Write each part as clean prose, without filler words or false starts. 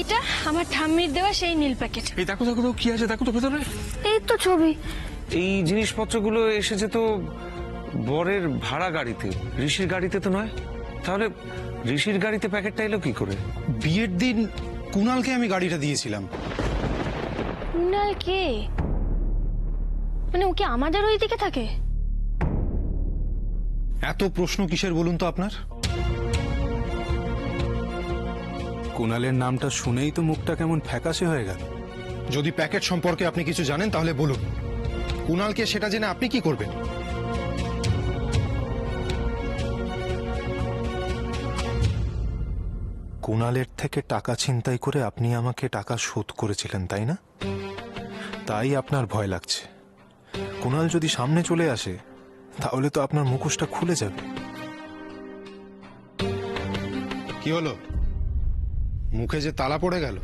এইটা আমার ঠাম্মির দেওয়া সেই নীল প্যাকেট। এই দেখো দেখো তো কি আছে, দেখো তো ভেতরে। এই তো ছবি। এই জিনিসপত্রগুলো এসেছে তো বরের ভাড়া গাড়িতে, ঋষির গাড়িতে তো নয়। তাহলে ঋষির গাড়িতে প্যাকেটটা এলো কি করে? বিয়ের দিন কুণালকে আমি গাড়িটা দিয়েছিলাম। কুণাল কে? মানে ও কি আমাদের ওই দিকে থাকে? এত প্রশ্ন কিসের বলুন তো আপনার? কুণালের নামটা শুনেই তো মুখটা কেমন ফ্যাকাশে হয়ে গেল। যদি প্যাকেট সম্পর্কে আপনি কিছু জানেন তাহলে বলুন। কুণালকে সেটা জেনে আপনি কি করবেন? কুণালের থেকে টাকা ছিনতাই করে আপনি আমাকে টাকা শোধ করেছিলেন, তাই না? তাই আপনার ভয় লাগছে। কুণাল যদি সামনে চলে আসে তাহলে তো আপনার মুখোশটা খুলে যাবে। কি হলো? মুখে যে তালা পড়ে গেল।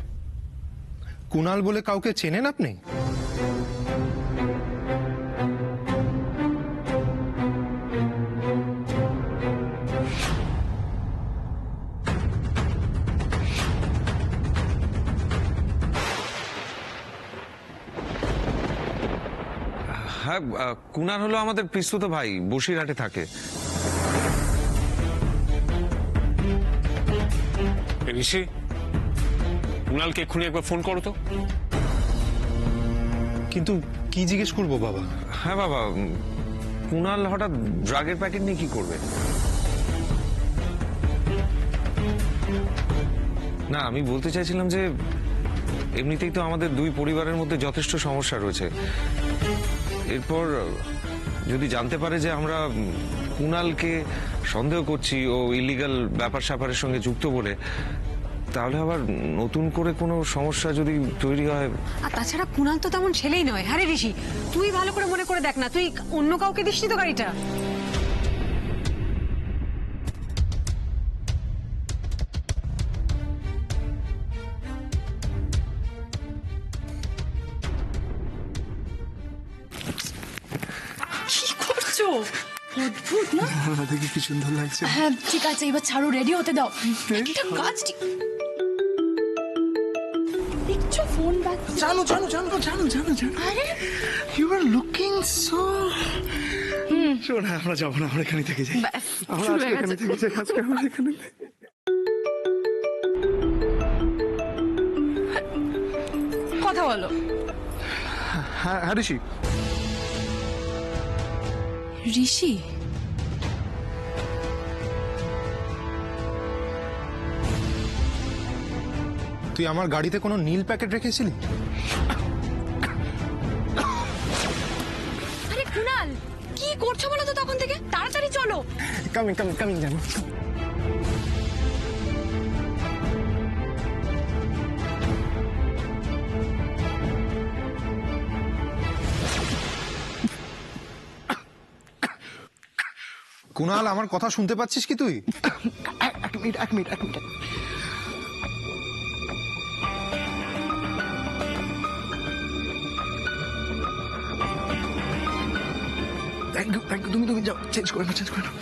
কুণাল বলে কাউকে চেনেন আপনি? হ্যাঁ, কুনার হলো আমাদের পিস্তুত ভাই, বসিরহাটে থাকে। ঋষি, কুণালকে এক্ষুনি একবার ফোন করো তো। কিন্তু কি জিজ্ঞেস করবো বাবা? হ্যাঁ বাবা, কুনাল হঠাৎ ড্রাগের প্যাকেট নিয়ে কি করবে? না, আমি বলতে চাইছিলাম যে এমনিতেই তো আমাদের দুই পরিবারের মধ্যে যথেষ্ট সমস্যা রয়েছে। এরপর যদি জানতে পারে যে আমরা কুণালকে সন্দেহ করছি ও ইলিগাল ব্যাপার স্যাপারের সঙ্গে যুক্ত বলে, তাহলে আবার নতুন করে কোনো সমস্যা যদি তৈরি হয়। আর তাছাড়া কুণাল তো তেমন ছেলেই নয়। হ্যাঁ রে ঋষি, তুই ভালো করে মনে করে দেখ না, তুই অন্য কাউকে দিসনি তো গাড়িটা। কি করছো? অদ্ভুত না? দেখি কি সুন্দর লাগছে। হ্যাঁ ঠিক আছে, এবার ছাড়ো, রেডি হতে দাও। একটা কাজ দেখছো, ফোন বাজছে। জানো জানো জানো জানো জানো জানো, আরে ইউ আর লুকিং সো। শোন, আমরা যাবো না, আমরা এখানে থেকে যাই। ব্যাস, আমরা শুরু আজকে হয়ে এখানে গেছে। থেকে যাই, আজকে আমরা এখানে। কথা বলো। হ্যাঁ হ্যাঁ ঋষি। ঋষি, তুই আমার গাড়িতে কোনো নীল প্যাকেট রেখেছিলি? আরে কুণাল, কি করছো বলো তো তখন থেকে? তাড়াতাড়ি চলো। কামিং কামিং কামিং, জানো। কুণাল, আমার কথা শুনতে পাচ্ছিস কি তুই? এক মিনিট এক মিনিট এক minute. Thank you thank you. তুমি তুমি যাও, চেঞ্জ করে নাও, চেঞ্জ করে নাও।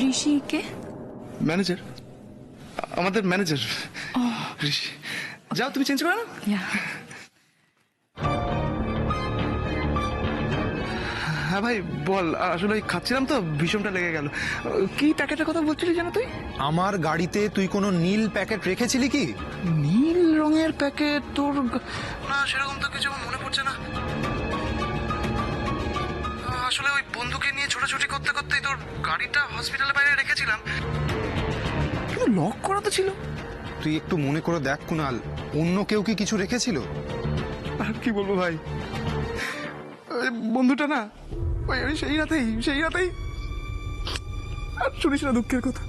ঋষিকে? ম্যানেজার, আমাদের ম্যানেজার ঋষি। যাও, তুমি চেঞ্জ করে নাও। হ্যাঁ ভাই বল, আসলে ওই খাচ্ছিলাম তো, ভীষণটা লেগে গেল। কি প্যাকেটের কথা বলছিলি জানো তুই? আমার গাড়িতে তুই কোনো নীল প্যাকেট রেখেছিলি কি? নীল রঙের প্যাকেট তোর? না, সেরকম তো কিছু আমার মনে পড়ছে না। আসলে ওই বন্ধুকে নিয়ে ছোটাছুটি করতে করতেই তোর গাড়িটা হসপিটালের বাইরে রেখেছিলাম, কিন্তু লক করা তো ছিল। তুই একটু মনে করে দেখ কুণাল, অন্য কেউ কি কিছু রেখেছিল? আর কি বলবো ভাই, ওই বন্ধুটা না, ওই ওই সেই রাতেই আর শুনিস না দুঃখের কথা।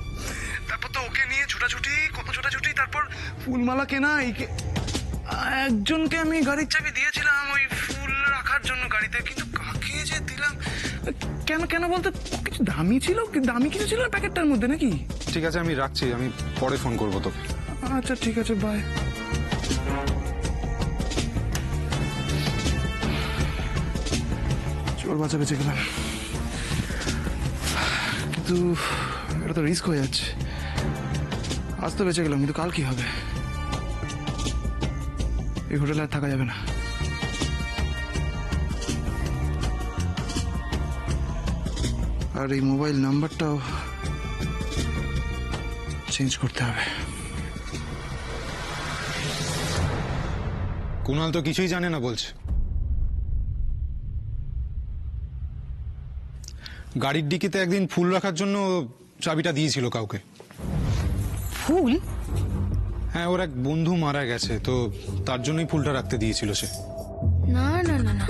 তারপর তো ওকে নিয়ে ছোটাছুটি, কত ছোটাছুটি, তারপর ফুলমালা কেনা। একজনকে আমি গাড়ির চাবি দিয়েছিলাম ওই ফুল রাখার জন্য গাড়িতে, কিন্তু কাকে যে দিলাম, কেন কেন বলতে কিছু দামি ছিল, দামি কিছু ছিল প্যাকেটটার মধ্যে নাকি? ঠিক আছে, আমি রাখছি, আমি পরে ফোন করবো তোকে। আচ্ছা ঠিক আছে, বাই। চোর বাঁচা বেঁচে গেলাম, কিন্তু এটা তো রিস্ক হয়ে যাচ্ছে। আজ তো বেঁচে গেলাম, কিন্তু কাল কি হবে? এই হোটেলে আর থাকা যাবে না। আর এই মোবাইল নাম্বারটাও চেঞ্জ করতে হবে। কুণাল তো কিছুই জানে না বলছে। গাড়ির ডিকিতে একদিন ফুল রাখার জন্য চাবিটা দিয়েছিল কাউকে। ফুল? হ্যাঁ, ওর এক বন্ধু মারা গেছে, তো তার জন্যই ফুলটা রাখতে দিয়েছিল সে। না না না না,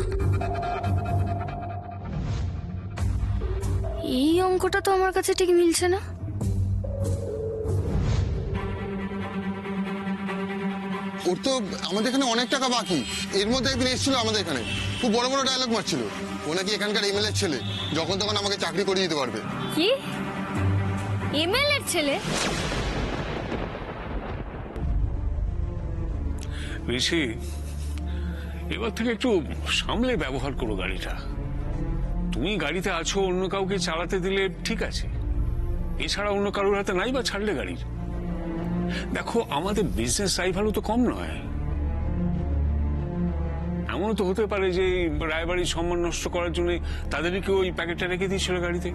এই অঙ্কটা তো আমার কাছে ঠিক মিলছে না। ওর তো আমাদের এখানে অনেক টাকা বাকি। এর মধ্যে একদিন এসেছিল আমাদের এখানে, খুব বড় বড় ডায়লগ মারছিল। ও নাকি এখানকার এমএলএর ছেলে, যখন তখন আমাকে চাকরি করে দিতে পারবে। কি এমএলএ এর ছেলে? ঋষি, এবার থেকে একটু সামলে ব্যবহার করো গাড়িটা। তুমি গাড়িতে আছো, অন্য কাউকে চালাতে দিলে ঠিক আছে, এছাড়া অন্য কারোর হাতে নাই বা ছাড়লে গাড়ির। দেখো, আমাদের বিজনেস রাইভালও তো কম নয়। এমনও তো হতে পারে যে রায়বাড়ির সম্মান নষ্ট করার জন্য তাদেরই কেউ ওই প্যাকেটটা রেখে দিয়েছিল গাড়িতে।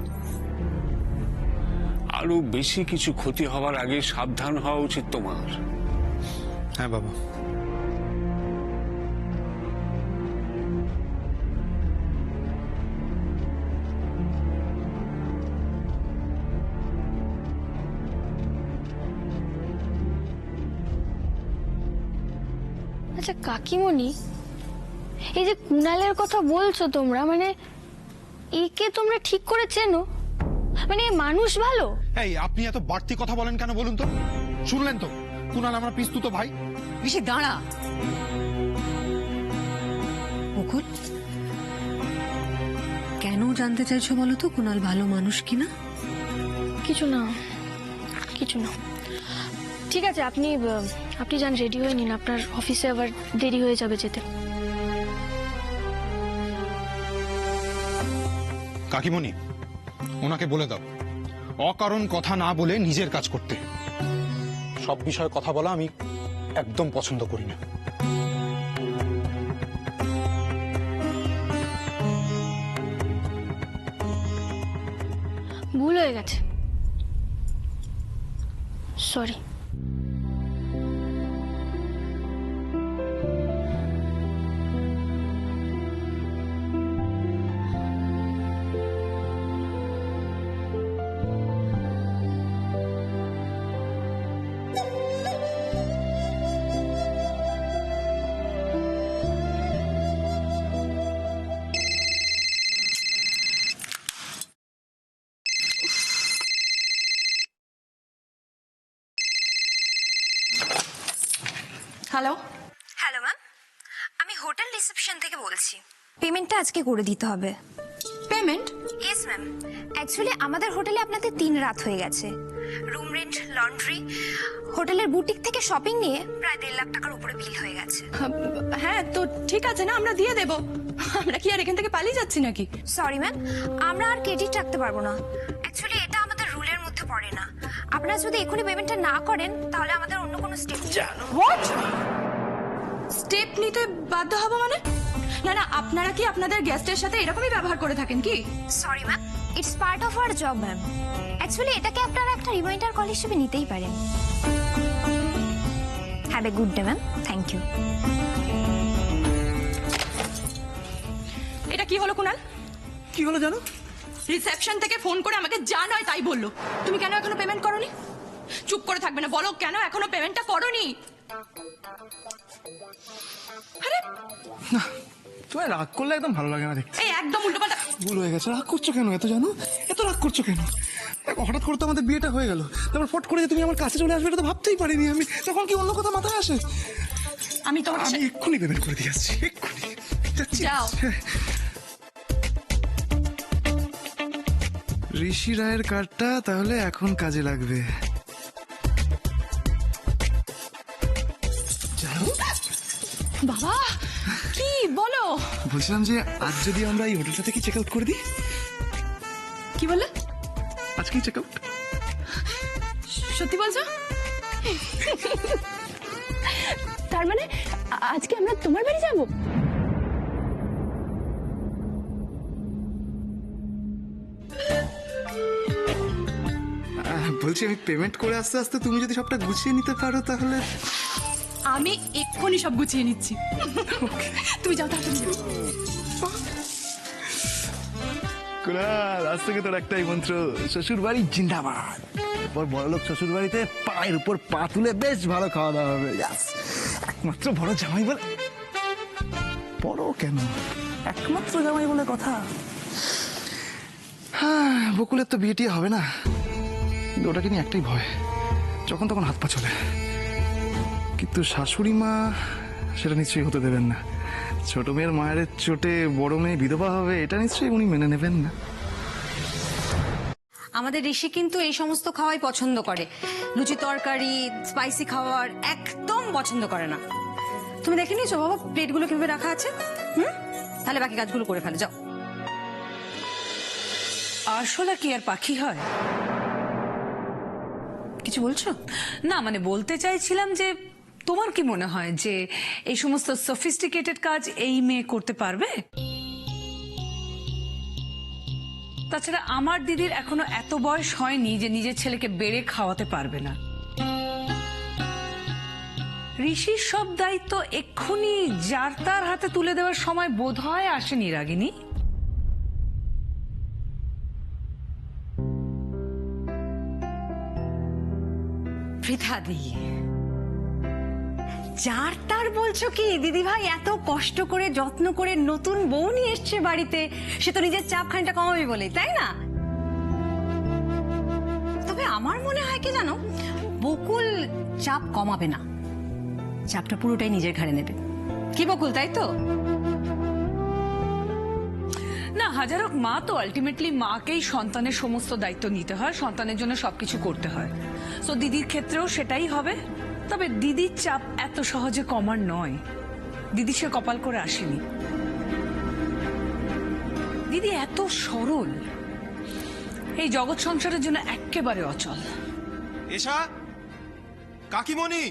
আরো বেশি কিছু ক্ষতি হওয়ার আগে সাবধান হওয়া উচিত তোমার। হ্যাঁ বাবা। আচ্ছা কাকিমণি, এই যে কুণালের কথা বলছো তোমরা, মানে একে তোমরা ঠিক করে চেনো? মানে এ মানুষ ভালো? এই, আপনি এত বাড়তি কথা বলেন কেন বলুন তো? শুনলেন তো, কুণাল আমার পিস্তুত ভাই। ঋষি দাঁড়া। মুকুল, কেন জানতে চাইছো বলো তো কুণাল ভালো মানুষ কিনা? কিছু না, কিছু না। ঠিক আছে, আপনি যান, রেডি হয়ে নিন, আপনার অফিসে আবার দেরি হয়ে যাবে যেতে। কাকিমণি, ওনাকে বলে দাও অকারণ কথা না বলে নিজের কাজ করতে। সব বিষয়ে কথা বলা আমি একদম পছন্দ করি না। ভুল হয়ে গেছে, সরি। হ্যালো, হ্যালো ম্যাম, আমি হোটেল রিসেপশন থেকে বলছি। পেমেন্টটা আজকে করে দিতে হবে। পেমেন্ট? ইয়েস ম্যাম, অ্যাকচুয়ালি আমাদের হোটেলে আপনাদের 3 রাত হয়ে গেছে। রুম রেন্ট, লন্ড্রি, হোটেলের বুটিক থেকে শপিং নিয়ে প্রায় 1.5 লাখ টাকার উপরে বিল হয়ে গেছে। হ্যাঁ তো ঠিক আছে না, আমরা দিয়ে দেব। আমরা কি আর এখান থেকে পালিয়ে যাচ্ছি নাকি? সরি ম্যাম, আমরা আর ক্রেডিট রাখতে পারবো না। অ্যাকচুয়ালি এটা আমাদের রুলের মধ্যে পড়ে না। আপনারা যদি এখনই পেমেন্টটা না করেন তাহলে আমাদের অন্য কোনো স্টেপ জানো। হোয়াট? স্টেপ নিতে বাধ্য হব মানে? না না, আপনারা কি আপনাদের গেস্টের সাথে এরকমই ব্যবহার করে থাকেন কি? Sorry ma'am, it's part of our job ma'am. Actually এটাকে আপনারা একটা রিমাইন্ডার কল হিসেবে নিতেই পারেন। Have a good day ma'am, thank you. এটা কি হলো কুণাল? কি হলো জানো? রিসেপশন থেকে ফোন করে আমাকে যা নয় তাই বললো। তুমি কেন এখনো পেমেন্ট করোনি? চুপ করে থাকবে না, বলো কেন এখনো পেমেন্টটা করোনি? আরে না, তোমার রাগ করলে একদম ভালো লাগে না দেখতে। এই একদম উল্টোপাল্টা। ভুল হয়ে গেছে। রাগ করছো কেন এত জানো? এত রাগ করছো কেন? দেখো, হঠাৎ করে তো আমাদের বিয়েটা হয়ে গেল, তারপর ফট করে যে তুমি আমার কাছে চলে আসবে এটা তো ভাবতেই পারিনি আমি। তখন কি অন্য কথা মাথায় আসে? আমি তোমাকে আমি এক্ষুনি পেমেন্ট করে দিয়ে আসছি, এক্ষুনি যাচ্ছি। যাও। ঋষি রায়ের কার্ডটা তাহলে এখন কাজে লাগবে। যাও। বাবা, কি বলো? বলছিলাম যে আজ যদি আমরা এই হোটেলটা থেকে চেক আউট করে দিই। কি বললে? আজকেই চেক আউট। সত্যি বলছো? তার মানে আজকে আমরা তোমার বাড়ি যাব? বলছি আমি পেমেন্ট করে আস্তে আস্তে তুমি যদি সবটা গুছিয়ে নিতে পারো তাহলে। আমি এক্ষুনি সব গুছিয়ে নিচ্ছি। তুমি যাও তাড়াতাড়ি যাও। কুনাল, আজ থেকে তোর একটাই মন্ত্র, শ্বশুর বাড়ি জিন্দাবাদ। এরপর বড়লোক শ্বশুর বাড়িতে পায়ের উপর পা তুলে বেশ ভালো খাওয়া দাওয়া হবে। একমাত্র বড় জামাই বলে, বড় কেন, একমাত্র জামাই বলে কথা। হ্যাঁ, বকুলের তো বিয়ে টিয়ে হবে না, কিন্তু ওটাকে নিয়ে একটাই ভয়, যখন তখন হাত পা চলে। কিন্তু শাশুড়ি মা সেটা নিশ্চয়ই হতে দেবেন না। ছোট মেয়ের মায়ের চোটে বড় মেয়ে বিধবা হবে, এটা নিশ্চয়ই উনি মেনে নেবেন না। আমাদের ঋষি কিন্তু এই সমস্ত খাওয়াই পছন্দ করে, লুচি তরকারি স্পাইসি খাবার একদম পছন্দ করে না। তুমি দেখে নিয়েছো বাবা প্লেটগুলো কিভাবে রাখা আছে? তাহলে বাকি কাজগুলো করে ফেলে, যাও। আরশোলা কি আর পাখি হয়? কিছু বলছো না, মানে বলতে চাইছিলাম যে তোমার কি মনে হয় যে এই সমস্ত সফিস্টিকেটেড কাজ এই মেয়ে করতে পারবে? তাছাড়া আমার দিদির এখনো এত বয়স হয়নি যে নিজের ছেলেকে বেড়ে খাওয়াতে পারবে না। ঋষির সব দায়িত্ব এক্ষুনি যার তার হাতে তুলে দেওয়ার সময় বোধহয় আসেনি রাগিনী। পৃথা দিয়ে যার তার বলছো কি দিদি ভাই? এত কষ্ট করে যত্ন করে নতুন বউ নিয়ে এসছে বাড়িতে, সে তো নিজের চাপ খানিকটা কমাবে বলে, তাই না? তবে আমার মনে হয় কি জানো, বকুল চাপ কমাবে না, চাপটা পুরোটাই নিজের ঘাড়ে নেবে। কি বকুল, তাই তো? না, হাজার হোক মা তো আলটিমেটলি মাকেই সন্তানের সমস্ত দায়িত্ব নিতে হয়, সন্তানের জন্য সবকিছু করতে হয়। তো দিদির ক্ষেত্রেও সেটাই হবে। তবে দিদির চাপ এত সহজে কমার নয়, দিদি সে কপাল করে আসেনি। দিদি এত সরল, এই জগৎ সংসারের জন্য একেবারে অচল। এসা, কাকিমণি,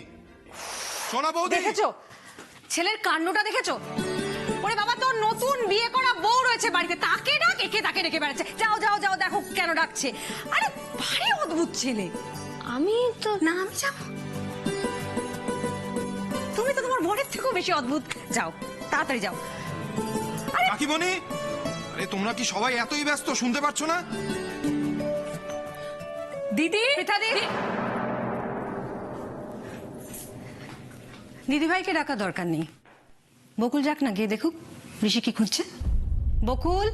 সোনা বৌদি, দেখেছো ছেলের কাণ্ডটা? দেখেছো? ওরে বাবা, তোর নতুন বিয়ে করা বউ রয়েছে বাড়িতে, তাকে ডাক, একে তাকে ডেকে বেড়াচ্ছে। যাও যাও যাও, দেখো কেন ডাকছে। আরে ভারী অদ্ভুত ছেলে। আমি তো না, আমি যাবো। তুমি তো তোমার বরের থেকেও বেশি অদ্ভুত। যাও তাড়াতাড়ি যাও। কাকিমণি, আরে তোমরা কি সবাই এতই ব্যস্ত, শুনতে পাচ্ছ না? দিদি, দিদি ভাইকে ডাকা দরকার নেই, বকুল যাক না, গিয়ে দেখুক ঋষি কি খুঁজছে। বকুল,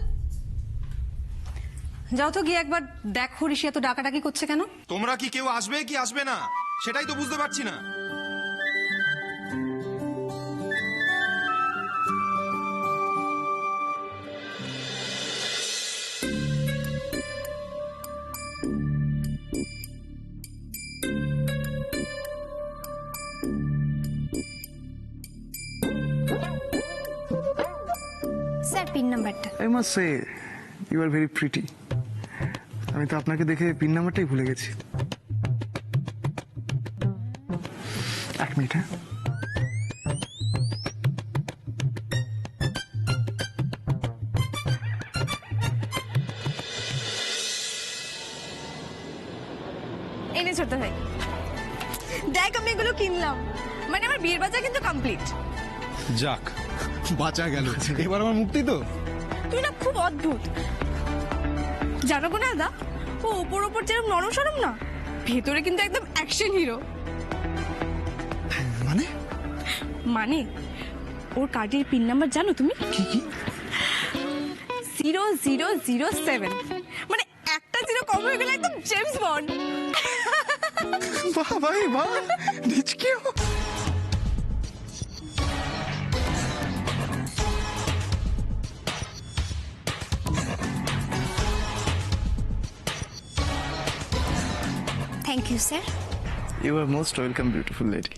যাও তো গিয়ে একবার দেখো ঋষি এত ডাকাডাকি করছে কেন। তোমরা কি কেউ আসবে কি আসবে না সেটাই তো বুঝতে পারছি না। স্যার পিন নাম্বারটা। I must say you are very pretty. আমি তো আপনাকে দেখে পিন নাম্বারটাই ভুলে গেছি। এক মিনিট। হ্যাঁ, এনে ছোট ভাই, দেখ আমি এগুলো কিনলাম, মানে আমার বিয়ের বাজার কিন্তু কমপ্লিট। যাক, বাঁচা গেল, এবার আমার মুক্তি তো। তুই না খুব অদ্ভুত, জানো গো না দা, ও ওপর ওপর যেরকম নরম সরম না, ভেতরে কিন্তু একদম অ্যাকশন হিরো। মানে মানে ওর কার্ডের পিন নাম্বার জানো তুমি? কি কি? 0007, মানে একটা জিরো কম হয়ে গেলে একদম জেমস বন্ড। বাহ ভাই বাহ, নিচকে thank you sir. You are most welcome beautiful lady.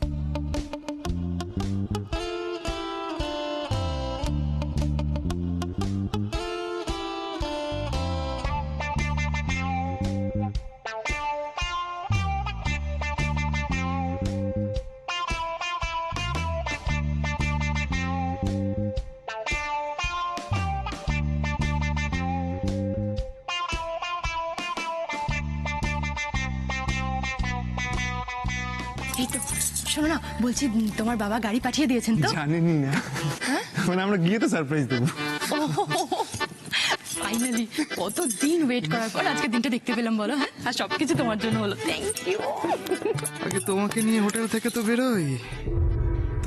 এই তো শোনো না, বলছি তোমার বাবা গাড়ি পাঠিয়ে দিয়েছেন তো? জানেনই না, মানে আমরা গিয়ে তো সারপ্রাইজ দেবো। ফাইনালি কতদিন ওয়েট করার পর আজকে দিনটা দেখতে পেলাম বলো। হ্যাঁ, আর সবকিছু তোমার জন্য হলো। Thank you. আগে তোমাকে নিয়ে হোটেল থেকে তো বেরোই,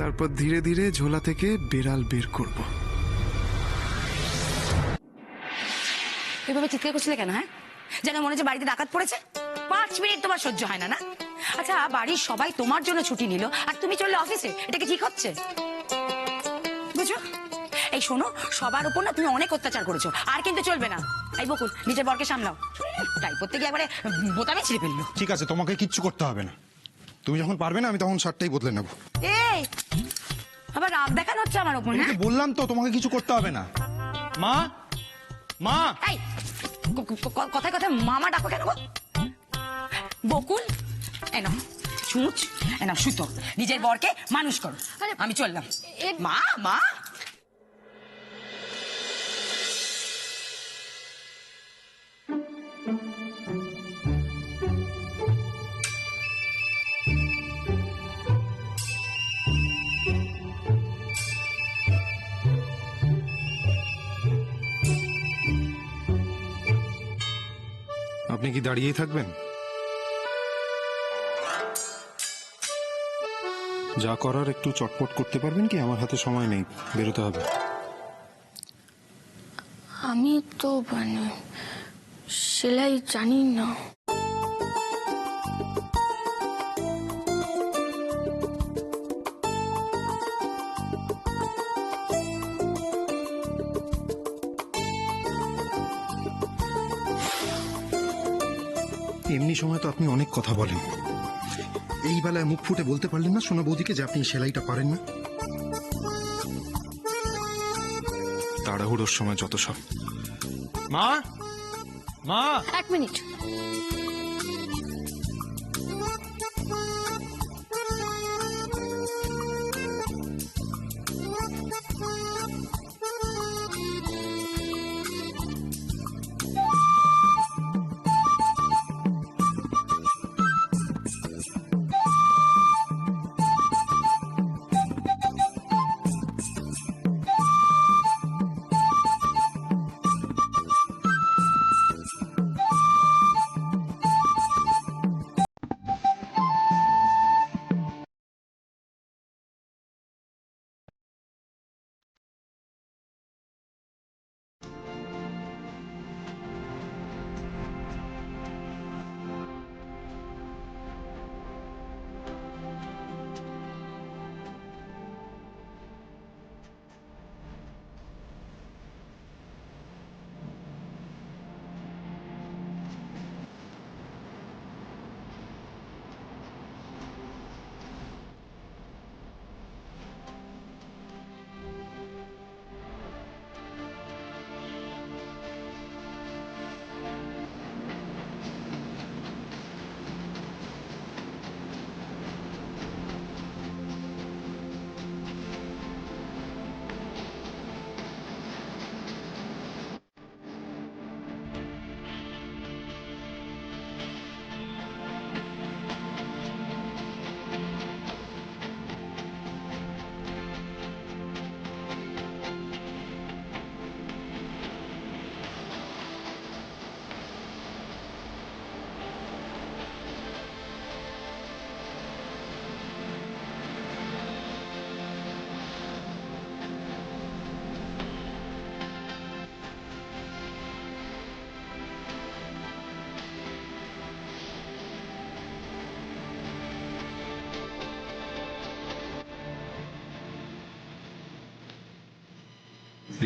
তারপর ধীরে ধীরে ঝোলা থেকে বেড়াল বের করব। এভাবে চিৎকার করছিলে কেন? হ্যাঁ, যেন মনে হচ্ছে বাড়িতে ডাকাত পড়েছে। 5 মিনিট তোমার সহ্য হয় না? না, আচ্ছা বাড়ির সবাই তোমার জন্য ছুটি নিল আর তুমি চললে অফিসে, এটা কি ঠিক হচ্ছে? বুঝো, এই শোনো, সবার উপর না তুমি অনেক অত্যাচার করেছো, আর কিন্তু চলবে না। এই বকুল, নিজের বরকে সামলাও। তাই করতে গিয়ে একবারে বোতামে ছিঁড়ে ফেললো। ঠিক আছে, তোমাকে কিচ্ছু করতে হবে না। তুমি যখন পারবে না, আমি তখন শার্টটাই বদলে নেবো। এই আবার রাগ দেখানো হচ্ছে আমার উপর। না, বললাম তো তোমাকে কিছু করতে হবে না। মা, মা, এই কথায় কথায় মামা ডাকো কেন গো? বকুল, এনো ছুঁচ, এনো সুতো, নিজের বরকে মানুষ করো। আমি চললাম। মা, মা। আপনি কি দাঁড়িয়েই থাকবেন? যা করার একটু চটপট করতে পারবেন কি? আমার হাতে সময় নেই, বেরোতে হবে। আমি তো মানে সেলাই জানি না। এমনি সময় তো আপনি অনেক কথা বলেন, এই বেলায় মুখ ফুটে বলতে পারলেন না সোনা বৌদিকে যে আপনি সেলাইটা পারেন না? তাড়াহুড়োর সময় যত সব। মা, মা, 1 মিনিট।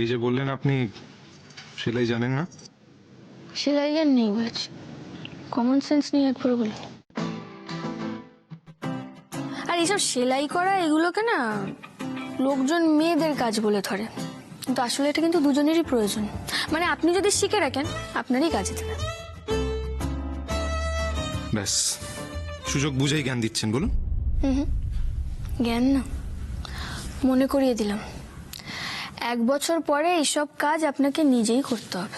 এই যে বললেন আপনি সেলাই জানেন না, সেলাই আর নেই বলেছি, কমন সেন্স নেই একবার বলে। আর এইসব সেলাই করা এগুলোকে না লোকজন মেয়েদের কাজ বলে ধরে, কিন্তু আসলে এটা কিন্তু দুজনেরই প্রয়োজন। মানে আপনি যদি শিখে রাখেন আপনারই কাজে দেবে। ব্যাস সুযোগ বুঝেই জ্ঞান দিচ্ছেন, বলুন। জ্ঞান না, মনে করিয়ে দিলাম। 1 বছর পরে এইসব কাজ আপনাকে নিজেই করতে হবে।